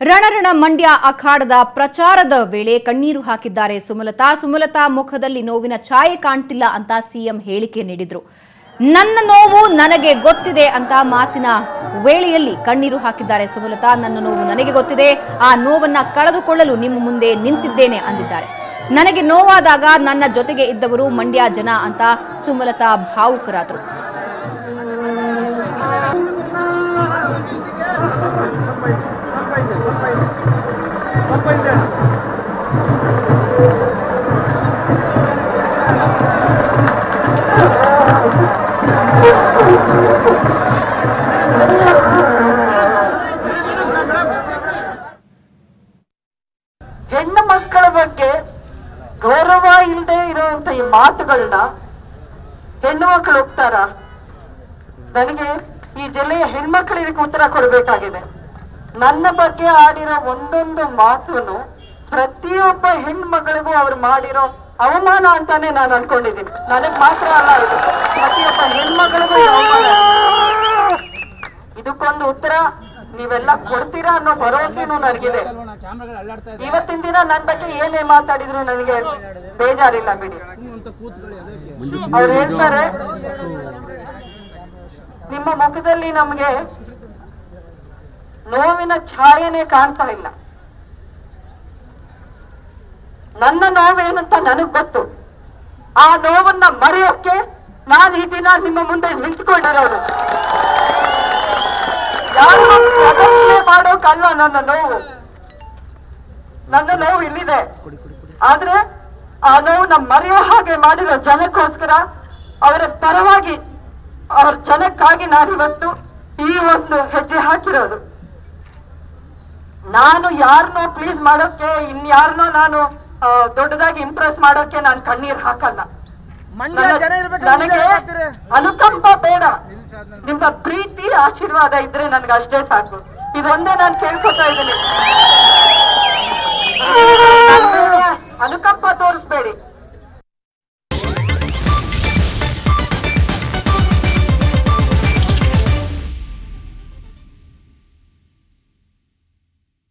ರಣರಣ ಮಂಡ್ಯ ಅಖಾಡದ ಪ್ರಚಾರದ ವೇಳೆ ಕಣ್ಣೀರು ಹಾಕಿದ್ದಾರೆ ಸುಮಲತಾ ಮುಖದಲ್ಲಿ ನೋವಿನ ಛಾಯೆ ಕಾಣ್ತಿಲ್ಲ ಅಂತ ಸಿಎಂ ಹೇಳಿಕೆ ನೀಡಿದ್ರು. ನನ್ನ ನೋವು ನನಗೆ ಗೊತ್ತಿದೆ ಅಂತ ಮಾತಿನ ವೇಳೆಯಲ್ಲಿ ಕಣ್ಣೀರು ಹಾಕಿದ್ದಾರೆ ಸುಮಲತಾ. ನನ್ನ ನೋವು ನನಗೆ ಗೊತ್ತಿದೆ, ಆ ನೋವನ್ನ ಕಳೆದುಕೊಳ್ಳಲು ನಿಮ್ಮ ಮುಂದೆ ನಿಂತಿದ್ದೇನೆ ಅಂದಿದ್ದಾರೆ. ನನಗೆ ನೋವಾದಾಗ ನನ್ನ ಜೊತೆಗೆ ಇದ್ದವರು ಮಂಡ್ಯ ಜನ ಅಂತ ಸುಮಲತಾ ಭಾವುಕರಾದರು. ಹೆಣ್ಣು ಮಕ್ಕಳ ಬಗ್ಗೆ ಗೌರವ ಇಲ್ಲದೆ ಇರುವಂತ ಈ ಮಾತುಗಳನ್ನ ಹೆಣ್ಣು ಮಕ್ಕಳು ಒಪ್ತಾರ? ನನಗೆ ಈ ಜಿಲ್ಲೆಯ ಹೆಣ್ಮಕ್ಳು ಇದಕ್ಕೆ ಉತ್ತರ ಕೊಡಬೇಕಾಗಿದೆ. ನನ್ನ ಬಗ್ಗೆ ಆಡಿರೋ ಒಂದೊಂದು ಮಾತನ್ನು ಪ್ರತಿಯೊಬ್ಬ ಹೆಣ್ಮಗಳಿಗೂ ಅವ್ರು ಮಾಡಿರೋ ಅವಮಾನ ಅಂತಾನೆ ನಾನು ಅನ್ಕೊಂಡಿದ್ದೀನಿ. ನನಗ್ ಮಾತ್ರ ಅಲ್ಲ, ಇದು ಪ್ರತಿಯೊಬ್ಬ ಹೆಣ್ಮಗಳಿಗೂ ಅವಮಾನ. ಇದಕ್ಕೊಂದು ಉತ್ತರ ನೀವೆಲ್ಲ ಕೊಡ್ತೀರಾ ಅನ್ನೋ ಭರವಸೆನೂ ನನಗಿದೆ. ಇವತ್ತಿನ ದಿನ ನನ್ನ ಬಗ್ಗೆ ಏನೇ ಮಾತಾಡಿದ್ರು ನನಗೆ ಬೇಜಾರಿಲ್ಲ ಬಿಡಿ. ಅವ್ರು ಹೇಳ್ತಾರೆ, ನಿಮ್ಮ ಮುಖದಲ್ಲಿ ನಮ್ಗೆ ನೋವಿನ ಛಾಯೆನೆ ಕಾಣ್ತಾ ಇಲ್ಲ. ನನ್ನ ನೋವೇನಂತ ನನಗ್ ಗೊತ್ತು. ಆ ನೋವನ್ನ ಮರೆಯೋಕೆ ನಾನು ಈ ದಿನ ನಿಮ್ಮ ಮುಂದೆ ನಿಂತ್ಕೊಂಡಿರೋದು. ಯಾರು ಪ್ರದರ್ಶನೆ ಮಾಡೋಕಲ್ಲ ನನ್ನ ನೋವು. ನನ್ನ ನೋವು ಇಲ್ಲಿದೆ. ಆದ್ರೆ ಆ ನೋವನ್ನ ಮರೆಯೋ ಹಾಗೆ ಮಾಡಿರೋ ಜನಕ್ಕೋಸ್ಕರ, ಅವರ ಪರವಾಗಿ, ಅವ್ರ ಜನಕ್ಕಾಗಿ ನಾನಿವತ್ತು ಈ ಒಂದು ಹೆಜ್ಜೆ ಹಾಕಿರೋದು. ನಾನು ಯಾರನ್ನೋ ಪ್ಲೀಸ್ ಮಾಡೋಕೆ, ಇನ್ಯಾರನ್ನೋ ನಾನು ದೊಡ್ಡದಾಗಿ ಇಂಪ್ರೆಸ್ ಮಾಡೋಕೆ ನಾನು ಕಣ್ಣೀರ್ ಹಾಕಲ್ಲ. ನನಗೆ ಅನುಕಂಪ ಬೇಡ, ನಿಮ್ಮ ಪ್ರೀತಿ ಆಶೀರ್ವಾದ ಇದ್ರೆ ನನ್ಗೆ ಅಷ್ಟೇ ಸಾಕು. ಇದೊಂದೇ ನಾನು ಕೇಳ್ಕೊತಾ ಇದ್ದೀನಿ. ಅನುಕಂಪ ತೋರಿಸ್ಬೇಡಿ.